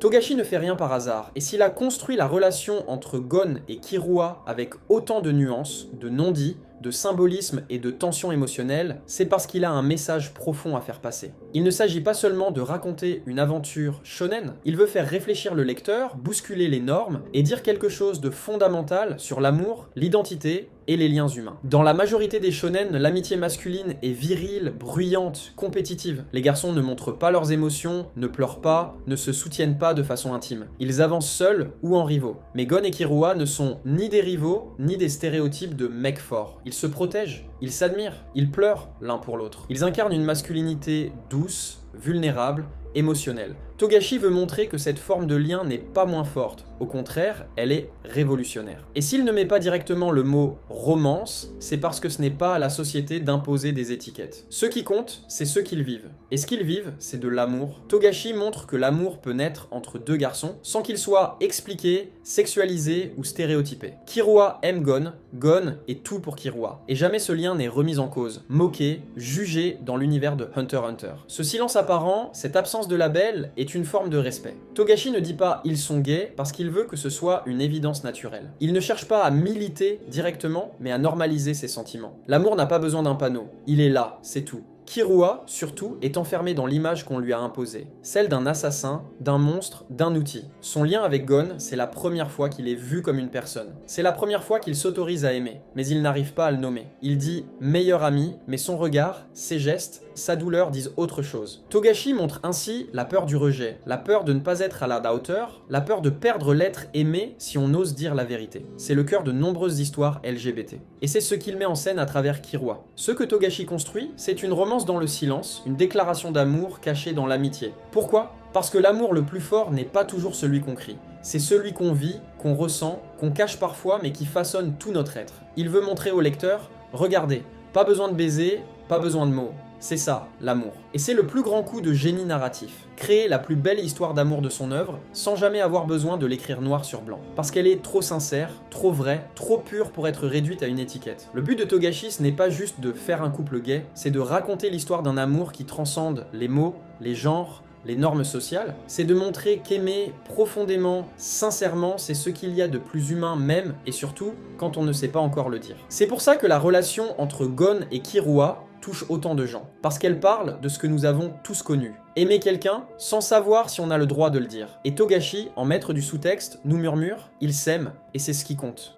Togashi ne fait rien par hasard, et s'il a construit la relation entre Gon et Killua avec autant de nuances, de non-dits, de symbolisme et de tension émotionnelle, c'est parce qu'il a un message profond à faire passer. Il ne s'agit pas seulement de raconter une aventure shonen, il veut faire réfléchir le lecteur, bousculer les normes et dire quelque chose de fondamental sur l'amour, l'identité et les liens humains. Dans la majorité des shonen, l'amitié masculine est virile, bruyante, compétitive. Les garçons ne montrent pas leurs émotions, ne pleurent pas, ne se soutiennent pas de façon intime. Ils avancent seuls ou en rivaux. Mais Gon et Killua ne sont ni des rivaux, ni des stéréotypes de mecs forts. Ils se protègent, ils s'admirent, ils pleurent l'un pour l'autre. Ils incarnent une masculinité douce, vulnérable, émotionnelle. Togashi veut montrer que cette forme de lien n'est pas moins forte, au contraire, elle est révolutionnaire. Et s'il ne met pas directement le mot romance, c'est parce que ce n'est pas à la société d'imposer des étiquettes. Ce qui compte, c'est ce qu'ils vivent. Et ce qu'ils vivent, c'est de l'amour. Togashi montre que l'amour peut naître entre deux garçons, sans qu'il soit expliqué, sexualisé ou stéréotypé. Killua aime Gon, Gon est tout pour Killua. Et jamais ce lien n'est remis en cause, moqué, jugé dans l'univers de Hunter x Hunter. Ce silence apparent, cette absence de label, est une forme de respect. Togashi ne dit pas « ils sont gays » parce qu'il veut que ce soit une évidence naturelle. Il ne cherche pas à militer directement, mais à normaliser ses sentiments. L'amour n'a pas besoin d'un panneau, il est là, c'est tout. Killua, surtout, est enfermé dans l'image qu'on lui a imposée, celle d'un assassin, d'un monstre, d'un outil. Son lien avec Gon, c'est la première fois qu'il est vu comme une personne. C'est la première fois qu'il s'autorise à aimer, mais il n'arrive pas à le nommer. Il dit « meilleur ami », mais son regard, ses gestes, sa douleur disent autre chose. Togashi montre ainsi la peur du rejet, la peur de ne pas être à la hauteur, la peur de perdre l'être aimé si on ose dire la vérité. C'est le cœur de nombreuses histoires LGBT. Et c'est ce qu'il met en scène à travers Killua. Ce que Togashi construit, c'est une romance dans le silence, une déclaration d'amour cachée dans l'amitié. Pourquoi ? Parce que l'amour le plus fort n'est pas toujours celui qu'on crie. C'est celui qu'on vit, qu'on ressent, qu'on cache parfois, mais qui façonne tout notre être. Il veut montrer au lecteur, regardez, pas besoin de baiser, pas besoin de mots. C'est ça, l'amour. Et c'est le plus grand coup de génie narratif. Créer la plus belle histoire d'amour de son œuvre, sans jamais avoir besoin de l'écrire noir sur blanc. Parce qu'elle est trop sincère, trop vraie, trop pure pour être réduite à une étiquette. Le but de Togashi, ce n'est pas juste de faire un couple gay, c'est de raconter l'histoire d'un amour qui transcende les mots, les genres, les normes sociales, c'est de montrer qu'aimer profondément, sincèrement, c'est ce qu'il y a de plus humain même, et surtout, quand on ne sait pas encore le dire. C'est pour ça que la relation entre Gon et Killua touche autant de gens, parce qu'elle parle de ce que nous avons tous connu. Aimer quelqu'un sans savoir si on a le droit de le dire. Et Togashi, en maître du sous-texte, nous murmure « il s'aime, et c'est ce qui compte ».